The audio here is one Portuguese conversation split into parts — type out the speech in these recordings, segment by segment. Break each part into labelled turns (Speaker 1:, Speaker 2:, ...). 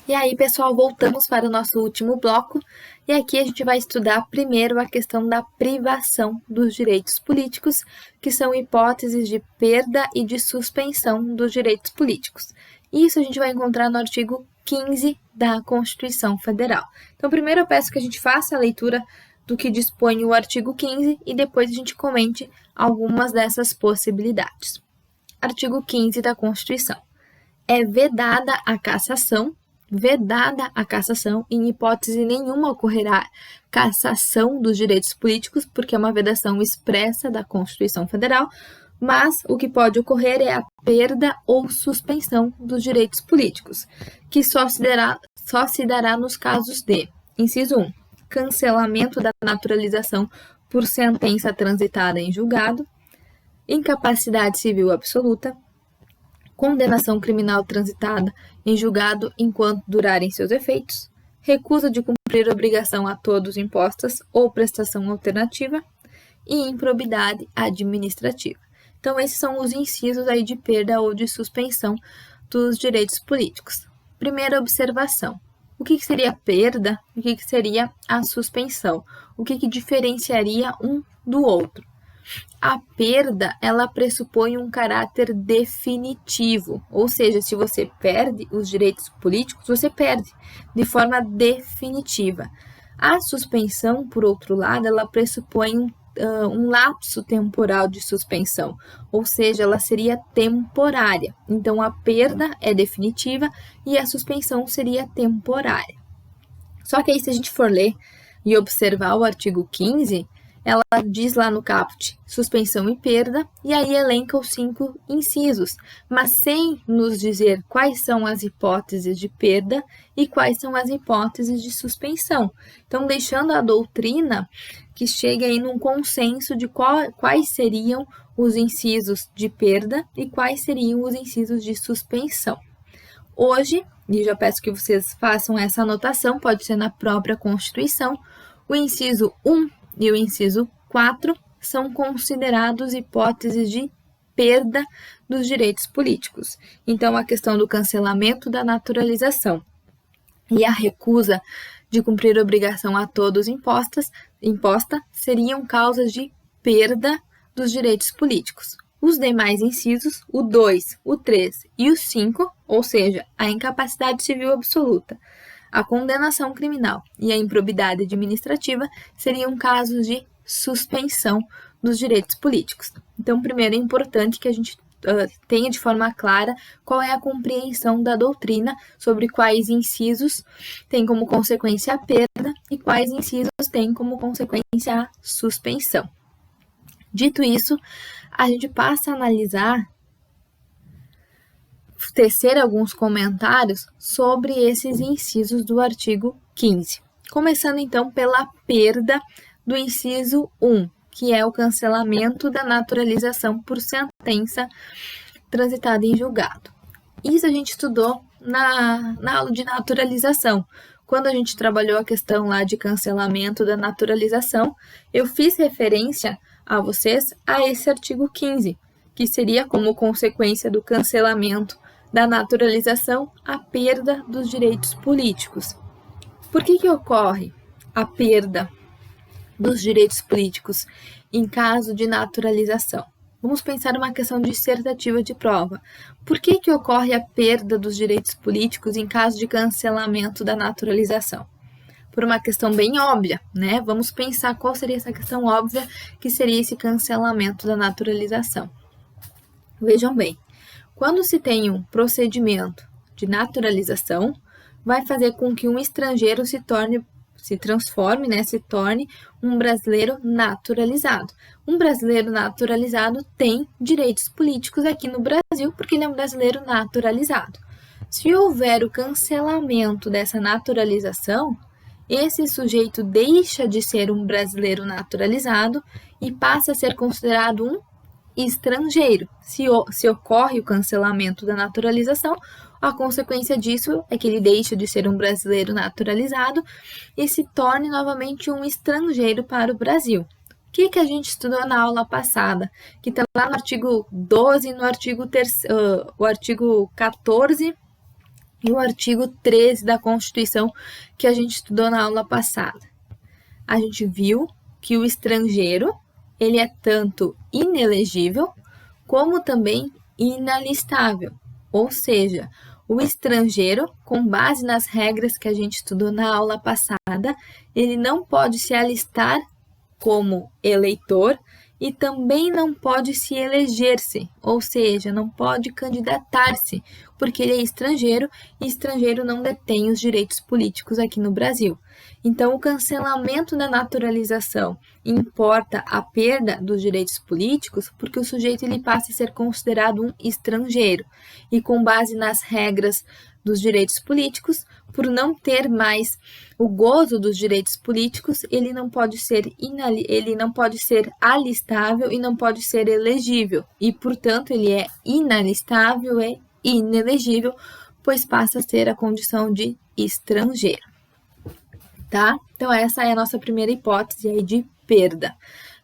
Speaker 1: E aí, pessoal, voltamos para o nosso último bloco, e aqui a gente vai estudar primeiro a questão da privação dos direitos políticos, que são hipóteses de perda e de suspensão dos direitos políticos. Isso a gente vai encontrar no artigo 15 da Constituição Federal. Então, primeiro eu peço que a gente faça a leitura do que dispõe o artigo 15 e depois a gente comente algumas dessas possibilidades. Artigo 15 da Constituição. É vedada a cassação, em hipótese nenhuma ocorrerá cassação dos direitos políticos, porque é uma vedação expressa da Constituição Federal, mas o que pode ocorrer é a perda ou suspensão dos direitos políticos, que só se dará nos casos de, inciso 1, cancelamento da naturalização por sentença transitada em julgado, incapacidade civil absoluta, condenação criminal transitada em julgado enquanto durarem seus efeitos, recusa de cumprir obrigação a todos impostas ou prestação alternativa e improbidade administrativa. Então, esses são os incisos aí de perda ou de suspensão dos direitos políticos. Primeira observação. O que seria a perda e o que seria a suspensão? O que diferenciaria um do outro? A perda, ela pressupõe um caráter definitivo, ou seja, se você perde os direitos políticos, você perde de forma definitiva. A suspensão, por outro lado, ela pressupõe um lapso temporal de suspensão, ou seja, ela seria temporária. Então, a perda é definitiva e a suspensão seria temporária. Só que aí, se a gente for ler e observar o artigo 15, ela diz lá no caput, suspensão e perda, e aí elenca os 5 incisos, mas sem nos dizer quais são as hipóteses de perda e quais são as hipóteses de suspensão. Então, deixando a doutrina que chegue aí num consenso de quais seriam os incisos de perda e quais seriam os incisos de suspensão. Hoje, e já peço que vocês façam essa anotação, pode ser na própria Constituição, o inciso 1 e o inciso 4 são considerados hipóteses de perda dos direitos políticos. Então, a questão do cancelamento da naturalização e a recusa de cumprir obrigação a todos imposta seriam causas de perda dos direitos políticos. Os demais incisos, o 2, o 3 e o 5, ou seja, a incapacidade civil absoluta, a condenação criminal e a improbidade administrativa seriam casos de suspensão dos direitos políticos. Então, primeiro é importante que a gente tenha de forma clara qual é a compreensão da doutrina sobre quais incisos têm como consequência a perda e quais incisos têm como consequência a suspensão. Dito isso, a gente passa a analisar, tecer alguns comentários sobre esses incisos do artigo 15. Começando então pela perda do inciso 1, que é o cancelamento da naturalização por sentença transitada em julgado. Isso a gente estudou na aula de naturalização. Quando a gente trabalhou a questão lá de cancelamento da naturalização, eu fiz referência a vocês a esse artigo 15, que seria como consequência do cancelamento da naturalização a perda dos direitos políticos. Por que ocorre a perda dos direitos políticos em caso de naturalização? Vamos pensar uma questão dissertativa de prova. Por que ocorre a perda dos direitos políticos em caso de cancelamento da naturalização? Por uma questão bem óbvia, né? Vamos pensar qual seria essa questão óbvia que seria esse cancelamento da naturalização. Vejam bem, quando se tem um procedimento de naturalização, vai fazer com que um estrangeiro se torne um brasileiro naturalizado. Um brasileiro naturalizado tem direitos políticos aqui no Brasil, porque ele é um brasileiro naturalizado. Se houver o cancelamento dessa naturalização, esse sujeito deixa de ser um brasileiro naturalizado e passa a ser considerado um estrangeiro. Se ocorre o cancelamento da naturalização, a consequência disso é que ele deixa de ser um brasileiro naturalizado e se torne novamente um estrangeiro para o Brasil. O que a gente estudou na aula passada? Que está lá no artigo 12, no artigo 14 e o artigo 13 da Constituição que a gente estudou na aula passada. A gente viu que o estrangeiro, ele é tanto inelegível como também inalistável, ou seja, o estrangeiro, com base nas regras que a gente estudou na aula passada, ele não pode se alistar como eleitor e também não pode se eleger-se, ou seja, não pode candidatar-se, porque ele é estrangeiro e estrangeiro não detém os direitos políticos aqui no Brasil. Então, o cancelamento da naturalização importa a perda dos direitos políticos porque o sujeito ele passa a ser considerado um estrangeiro e, com base nas regras dos direitos políticos, por não ter mais o gozo dos direitos políticos, ele não pode ser alistável e não pode ser elegível. E, portanto, ele é inalistável e inelegível, pois passa a ser a condição de estrangeiro. Tá? Então, essa é a nossa primeira hipótese aí de perda.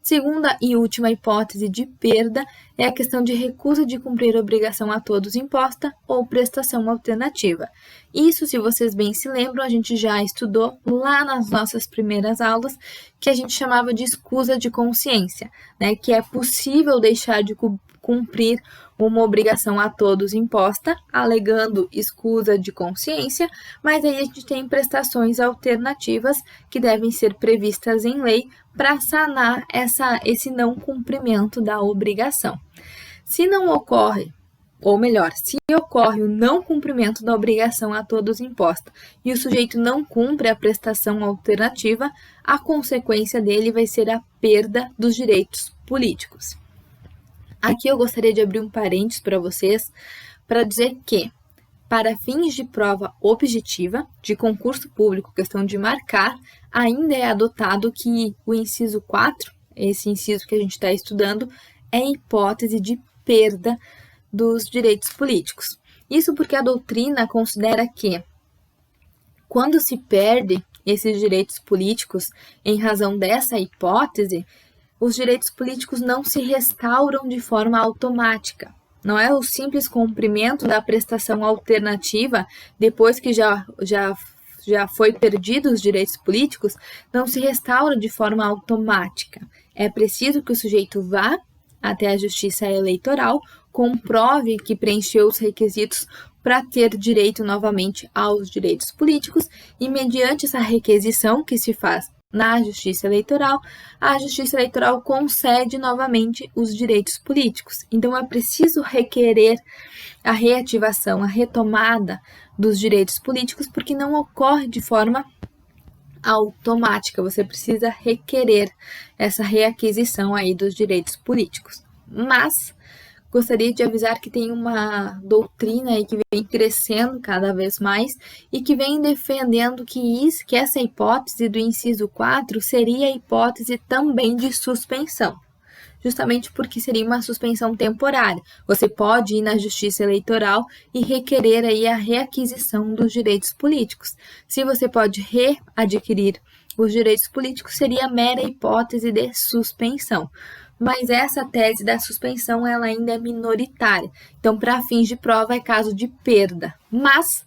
Speaker 1: Segunda e última hipótese de perda é a questão de recusa de cumprir obrigação a todos imposta ou prestação alternativa. Isso, se vocês bem se lembram, a gente já estudou lá nas nossas primeiras aulas, que a gente chamava de escusa de consciência, né? Que é possível deixar de cumprir uma obrigação a todos imposta, alegando escusa de consciência, mas aí a gente tem prestações alternativas que devem ser previstas em lei para sanar esse não cumprimento da obrigação. Se não ocorre, ou melhor, se ocorre o não cumprimento da obrigação a todos imposta e o sujeito não cumpre a prestação alternativa, a consequência dele vai ser a perda dos direitos políticos. Aqui eu gostaria de abrir um parênteses para vocês para dizer que, para fins de prova objetiva, de concurso público, questão de marcar, ainda é adotado que o inciso 4, esse inciso que a gente está estudando, é hipótese de perda dos direitos políticos. Isso porque a doutrina considera que, quando se perde esses direitos políticos em razão dessa hipótese, os direitos políticos não se restauram de forma automática. Não é o simples cumprimento da prestação alternativa depois que já foi perdido os direitos políticos, não se restaura de forma automática. É preciso que o sujeito vá até a Justiça Eleitoral, comprove que preencheu os requisitos para ter direito novamente aos direitos políticos e, mediante essa requisição que se faz na Justiça Eleitoral, a Justiça Eleitoral concede novamente os direitos políticos. Então, é preciso requerer a reativação, a retomada dos direitos políticos, porque não ocorre de forma automática. Você precisa requerer essa reaquisição aí dos direitos políticos. Mas gostaria de avisar que tem uma doutrina aí que vem crescendo cada vez mais e que vem defendendo que essa hipótese do inciso 4 seria a hipótese também de suspensão, justamente porque seria uma suspensão temporária. Você pode ir na Justiça Eleitoral e requerer aí a reaquisição dos direitos políticos. Se você pode readquirir os direitos políticos, seria mera hipótese de suspensão. Mas essa tese da suspensão ela ainda é minoritária. Então, para fins de prova, é caso de perda. Mas,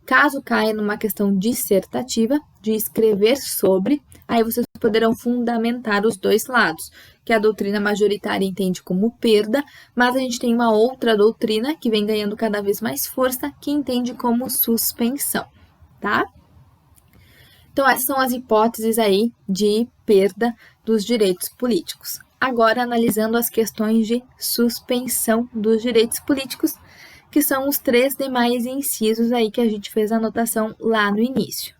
Speaker 1: caso caia numa questão dissertativa, de escrever sobre, aí vocês poderão fundamentar os dois lados, que a doutrina majoritária entende como perda, mas a gente tem uma outra doutrina que vem ganhando cada vez mais força, que entende como suspensão, tá? Então, essas são as hipóteses aí de perda dos direitos políticos. Agora, analisando as questões de suspensão dos direitos políticos, que são os 3 demais incisos aí que a gente fez a anotação lá no início.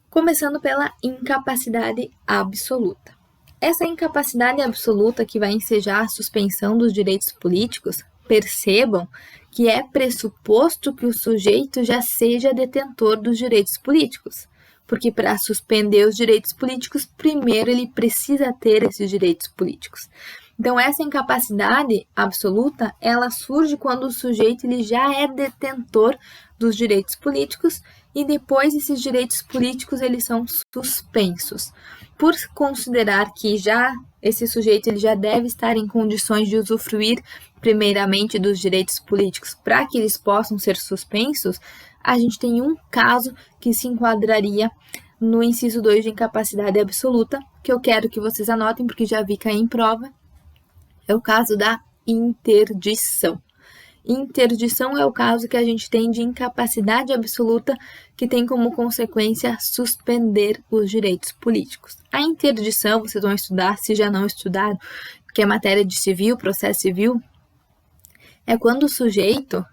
Speaker 1: Começando pela incapacidade absoluta. Essa incapacidade absoluta que vai ensejar a suspensão dos direitos políticos, percebam que é pressuposto que o sujeito já seja detentor dos direitos políticos. Porque para suspender os direitos políticos, primeiro ele precisa ter esses direitos políticos. Então, essa incapacidade absoluta, ela surge quando o sujeito ele já é detentor dos direitos políticos e depois esses direitos políticos eles são suspensos. Por considerar que já esse sujeito ele já deve estar em condições de usufruir primeiramente dos direitos políticos para que eles possam ser suspensos, a gente tem um caso que se enquadraria no inciso 2 de incapacidade absoluta, que eu quero que vocês anotem, porque já vi cair em prova, é o caso da interdição. Interdição é o caso que a gente tem de incapacidade absoluta que tem como consequência suspender os direitos políticos. A interdição, vocês vão estudar, se já não estudaram, que é matéria de civil, processo civil, é quando o sujeito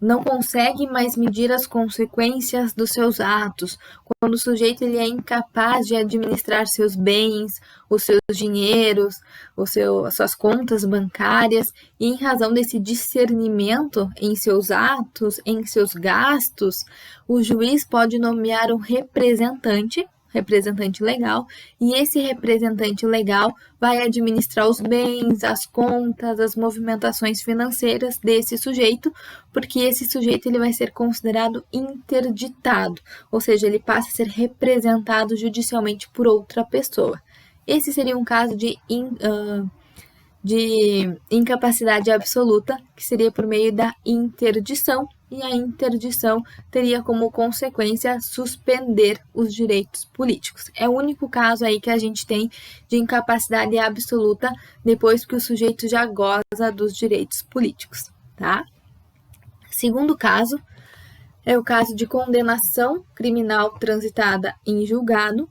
Speaker 1: não consegue mais medir as consequências dos seus atos, quando o sujeito ele é incapaz de administrar seus bens, os seus dinheiros, as suas contas bancárias, e em razão desse discernimento em seus atos, em seus gastos, o juiz pode nomear um representante legal, e esse representante legal vai administrar os bens, as contas, as movimentações financeiras desse sujeito, porque esse sujeito ele vai ser considerado interditado, ou seja, ele passa a ser representado judicialmente por outra pessoa. Esse seria um caso de incapacidade absoluta, que seria por meio da interdição, e a interdição teria como consequência suspender os direitos políticos. É o único caso aí que a gente tem de incapacidade absoluta depois que o sujeito já goza dos direitos políticos, tá? Segundo caso é o caso de condenação criminal transitada em julgado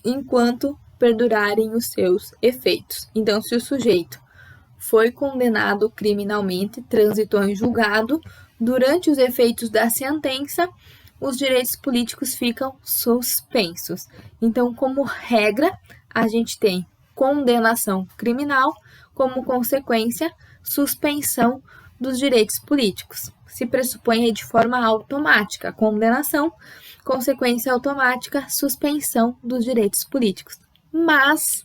Speaker 1: enquanto perdurarem os seus efeitos. Então, se o sujeito foi condenado criminalmente, transitou em julgado, durante os efeitos da sentença, os direitos políticos ficam suspensos. Então, como regra, a gente tem condenação criminal, como consequência, suspensão dos direitos políticos. Se pressupõe de forma automática, condenação, consequência automática, suspensão dos direitos políticos. Mas,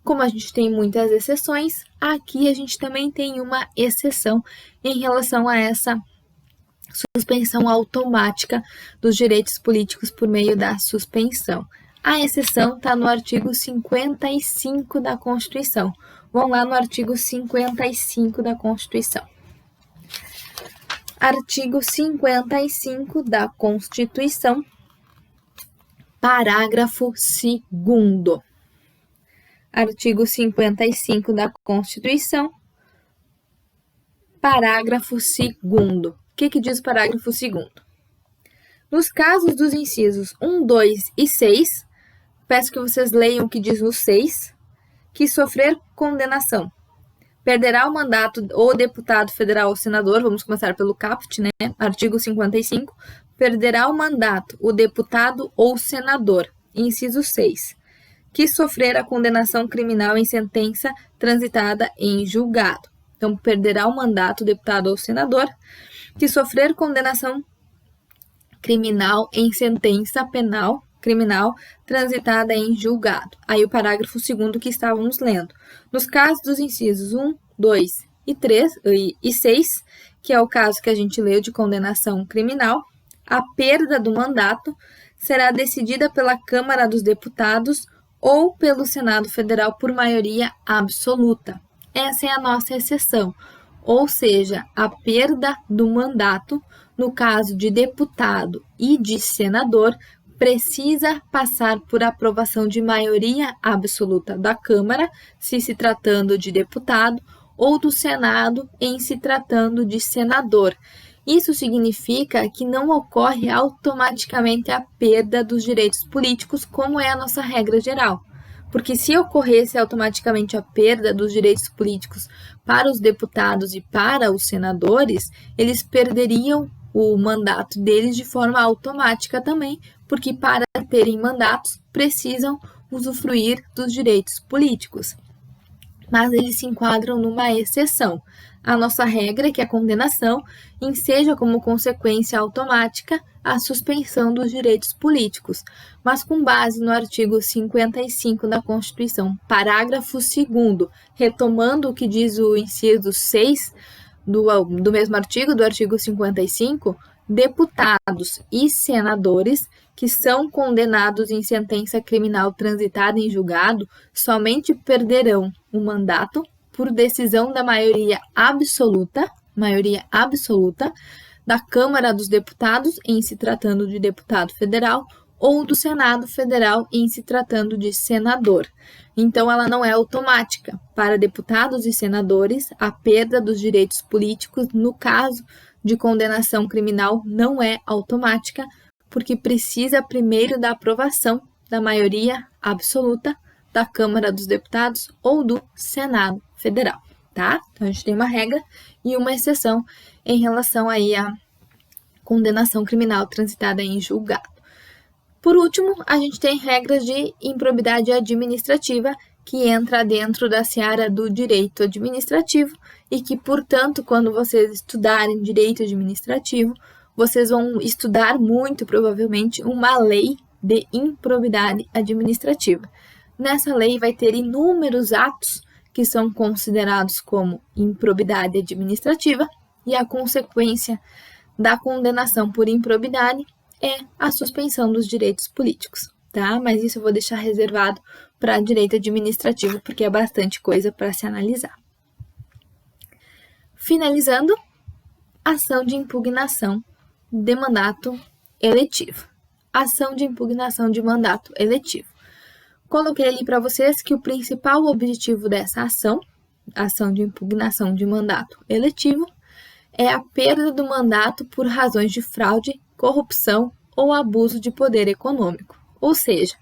Speaker 1: como a gente tem muitas exceções, aqui a gente também tem uma exceção em relação a essa suspensão automática dos direitos políticos por meio da suspensão. A exceção está no artigo 55 da Constituição. Vamos lá no artigo 55 da Constituição. Artigo 55 da Constituição, parágrafo 2º. Artigo 55 da Constituição, parágrafo 2º. O que diz o parágrafo 2º? Nos casos dos incisos 1, 2 e 6, peço que vocês leiam o que diz no 6, que sofrer condenação perderá o mandato ou deputado federal ou senador, vamos começar pelo caput, né? Artigo 55, perderá o mandato o deputado ou senador, inciso 6, que sofrer a condenação criminal em sentença transitada em julgado. Então, perderá o mandato o deputado ou senador que sofrer condenação criminal em sentença penal criminal transitada em julgado. Aí o parágrafo 2º que estávamos lendo. Nos casos dos incisos 1, 2 e 3 e 6, que é o caso que a gente leu de condenação criminal, a perda do mandato será decidida pela Câmara dos Deputados ou pelo Senado Federal por maioria absoluta. Essa é a nossa exceção. Ou seja, a perda do mandato, no caso de deputado e de senador, precisa passar por aprovação de maioria absoluta da Câmara, se tratando de deputado, ou do Senado, em se tratando de senador. Isso significa que não ocorre automaticamente a perda dos direitos políticos, como é a nossa regra geral. Porque se ocorresse automaticamente a perda dos direitos políticos para os deputados e para os senadores, eles perderiam o mandato deles de forma automática também, porque para terem mandatos precisam usufruir dos direitos políticos. Mas eles se enquadram numa exceção. A nossa regra é que a condenação enseja como consequência automática a suspensão dos direitos políticos, mas com base no artigo 55 da Constituição, parágrafo 2º, retomando o que diz o inciso 6 do mesmo artigo, do artigo 55, deputados e senadores que são condenados em sentença criminal transitada em julgado somente perderão o mandato por decisão da maioria absoluta da Câmara dos Deputados, em se tratando de deputado federal, ou do Senado Federal, em se tratando de senador. Então, ela não é automática. Para deputados e senadores, a perda dos direitos políticos, no caso de condenação criminal, não é automática, porque precisa primeiro da aprovação da maioria absoluta da Câmara dos Deputados ou do Senado Federal, tá? Então, a gente tem uma regra e uma exceção em relação aí à condenação criminal transitada em julgado. Por último, a gente tem regras de improbidade administrativa, que entra dentro da seara do direito administrativo e que, portanto, quando vocês estudarem direito administrativo, vocês vão estudar muito provavelmente uma lei de improbidade administrativa. Nessa lei vai ter inúmeros atos que são considerados como improbidade administrativa e a consequência da condenação por improbidade é a suspensão dos direitos políticos, tá? Mas isso eu vou deixar reservado para direito administrativo, porque é bastante coisa para se analisar. Finalizando, ação de impugnação de mandato eletivo. Ação de impugnação de mandato eletivo. Coloquei ali para vocês que o principal objetivo dessa ação de impugnação de mandato eletivo, é a perda do mandato por razões de fraude, corrupção ou abuso de poder econômico. Ou seja,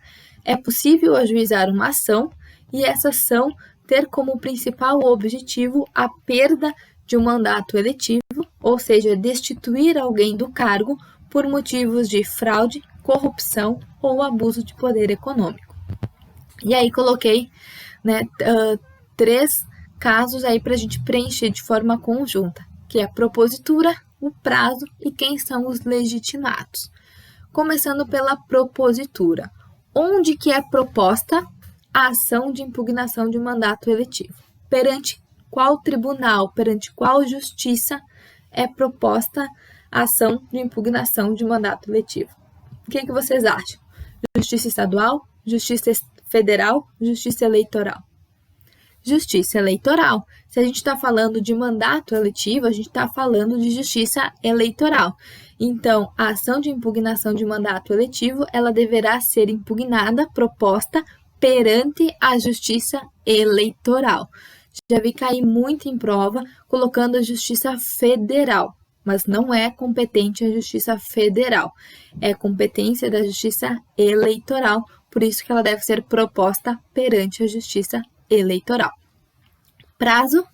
Speaker 1: é possível ajuizar uma ação e essa ação ter como principal objetivo a perda de um mandato eletivo, ou seja, destituir alguém do cargo por motivos de fraude, corrupção ou abuso de poder econômico. E aí coloquei, três casos aí para a gente preencher de forma conjunta, que é a propositura, o prazo e quem são os legitimados. Começando pela propositura. Onde que é proposta a ação de impugnação de mandato eletivo? Perante qual tribunal, perante qual justiça é proposta a ação de impugnação de mandato eletivo? O que vocês acham? Justiça estadual, justiça federal, justiça eleitoral? Justiça eleitoral. Se a gente está falando de mandato eletivo, a gente está falando de justiça eleitoral. Então, a ação de impugnação de mandato eletivo, ela deverá ser impugnada, proposta perante a justiça eleitoral. Já vi cair muito em prova colocando a justiça federal, mas não é competente a justiça federal. É competência da justiça eleitoral, por isso que ela deve ser proposta perante a justiça eleitoral. Prazo,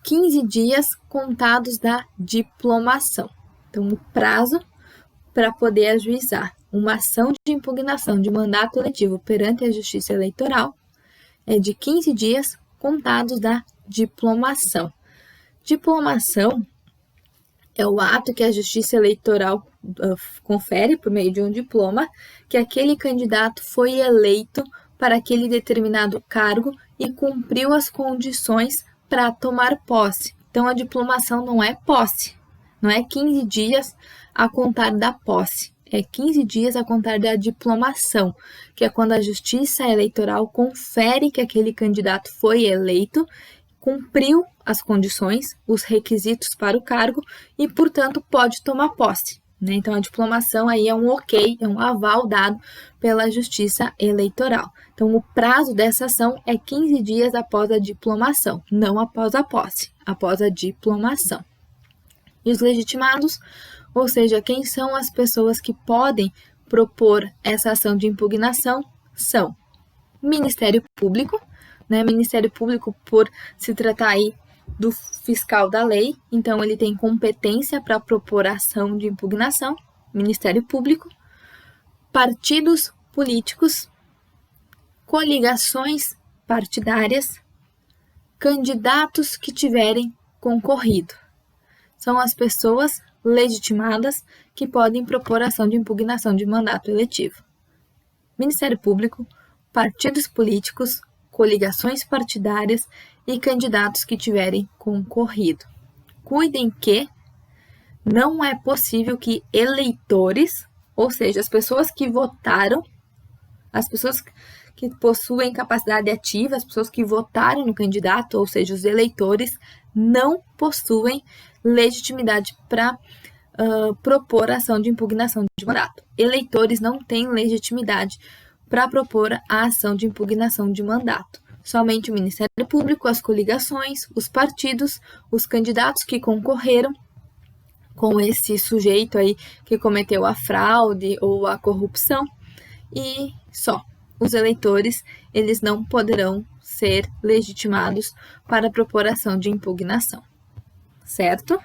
Speaker 1: 15 dias contados da diplomação. Então, o prazo para poder ajuizar uma ação de impugnação de mandato eletivo perante a justiça eleitoral é de 15 dias contados da diplomação. Diplomação é o ato que a justiça eleitoral confere por meio de um diploma que aquele candidato foi eleito para aquele determinado cargo e cumpriu as condições para tomar posse. Então, a diplomação não é posse, não é 15 dias a contar da posse, é 15 dias a contar da diplomação, que é quando a justiça eleitoral confere que aquele candidato foi eleito, cumpriu as condições, os requisitos para o cargo e, portanto, pode tomar posse. Então, a diplomação aí é um ok, é um aval dado pela justiça eleitoral. Então, o prazo dessa ação é 15 dias após a diplomação, não após a posse, após a diplomação. E os legitimados, ou seja, quem são as pessoas que podem propor essa ação de impugnação, são Ministério Público, Ministério Público por se tratar aí do fiscal da lei, então ele tem competência para propor ação de impugnação, Ministério Público, partidos políticos, coligações partidárias, candidatos que tiverem concorrido. São as pessoas legitimadas que podem propor ação de impugnação de mandato eletivo. Ministério Público, partidos políticos, coligações partidárias e candidatos que tiverem concorrido. Cuidem que não é possível que eleitores, ou seja, as pessoas que votaram, as pessoas que possuem capacidade ativa, as pessoas que votaram no candidato, ou seja, os eleitores, não possuem legitimidade para propor ação de impugnação de mandato. Eleitores não têm legitimidade para propor a ação de impugnação de mandato. Somente o Ministério Público, as coligações, os partidos, os candidatos que concorreram com esse sujeito aí que cometeu a fraude ou a corrupção, e só. Os eleitores, eles não poderão ser legitimados para propor ação de impugnação, certo?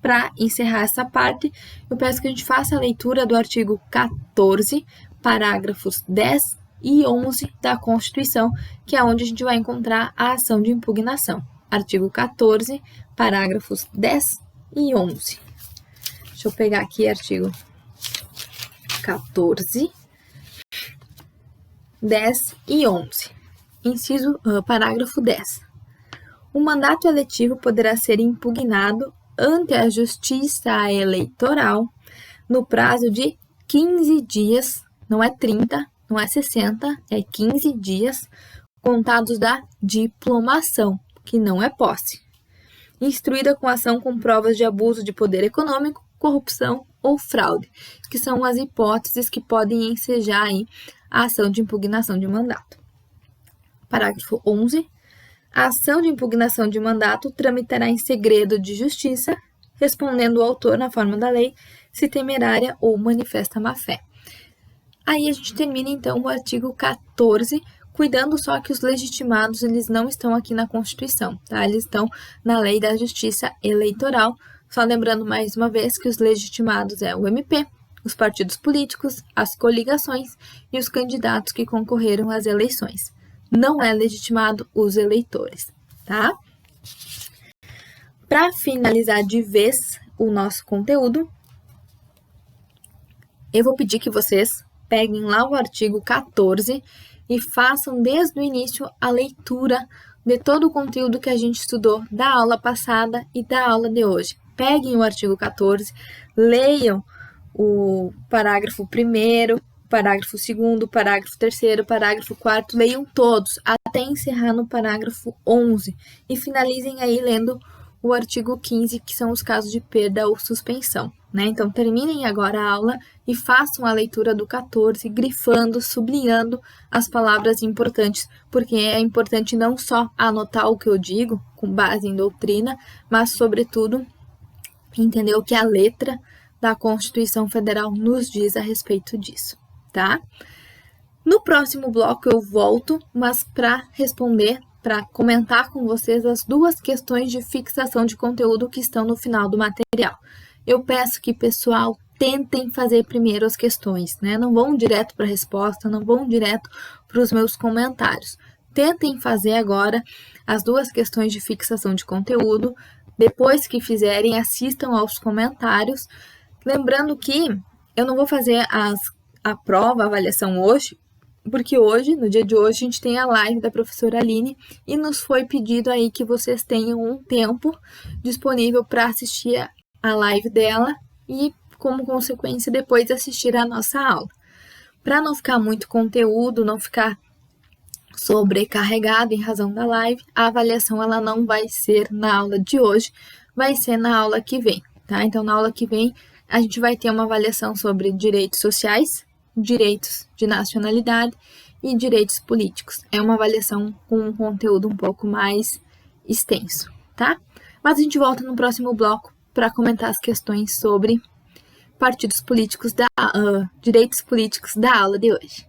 Speaker 1: Para encerrar essa parte, eu peço que a gente faça a leitura do artigo 14, parágrafos 10 e 11 da Constituição, que é onde a gente vai encontrar a ação de impugnação. Artigo 14, parágrafos 10 e 11. Deixa eu pegar aqui artigo 14, 10 e 11. Parágrafo 10. O mandato eletivo poderá ser impugnado ante a Justiça Eleitoral no prazo de 15 dias, não é 30, não é 60, é 15 dias, contados da diplomação, que não é posse, instruída com ação com provas de abuso de poder econômico, corrupção ou fraude, que são as hipóteses que podem ensejar aí a ação de impugnação de mandato. Parágrafo 11. A ação de impugnação de mandato tramitará em segredo de justiça, respondendo o autor na forma da lei, se temerária ou manifesta má-fé. Aí a gente termina, então, o artigo 14, cuidando só que os legitimados, eles não estão aqui na Constituição, tá? Eles estão na Lei da Justiça Eleitoral, só lembrando mais uma vez que os legitimados é o MP, os partidos políticos, as coligações e os candidatos que concorreram às eleições. Não é legitimado os eleitores, tá? Para finalizar de vez o nosso conteúdo, eu vou pedir que vocês peguem lá o artigo 14 e façam desde o início a leitura de todo o conteúdo que a gente estudou da aula passada e da aula de hoje. Peguem o artigo 14, leiam o parágrafo 1º, parágrafo 2º, parágrafo 3º, parágrafo 4º, leiam todos, até encerrar no parágrafo 11, e finalizem aí lendo o artigo 15, que são os casos de perda ou suspensão, né? Então, terminem agora a aula e façam a leitura do 14, grifando, sublinhando as palavras importantes, porque é importante não só anotar o que eu digo, com base em doutrina, mas, sobretudo, entender o que a letra da Constituição Federal nos diz a respeito disso, tá? No próximo bloco eu volto, mas para responder, para comentar com vocês as duas questões de fixação de conteúdo que estão no final do material. Eu peço que, pessoal, tentem fazer primeiro as questões, né? Não vão direto para a resposta, não vão direto para os meus comentários. Tentem fazer agora as duas questões de fixação de conteúdo. Depois que fizerem, assistam aos comentários. Lembrando que eu não vou fazer a prova, a avaliação hoje, porque hoje, no dia de hoje, a gente tem a live da professora Aline e nos foi pedido aí que vocês tenham um tempo disponível para assistir a live dela e, como consequência, depois assistir a nossa aula. Para não ficar muito conteúdo, não ficar sobrecarregado em razão da live, a avaliação ela não vai ser na aula de hoje, vai ser na aula que vem, tá? Então, na aula que vem, a gente vai ter uma avaliação sobre direitos sociais, direitos de nacionalidade e direitos políticos. É uma avaliação com um conteúdo um pouco mais extenso, tá? Mas a gente volta no próximo bloco para comentar as questões sobre partidos políticos direitos políticos da aula de hoje.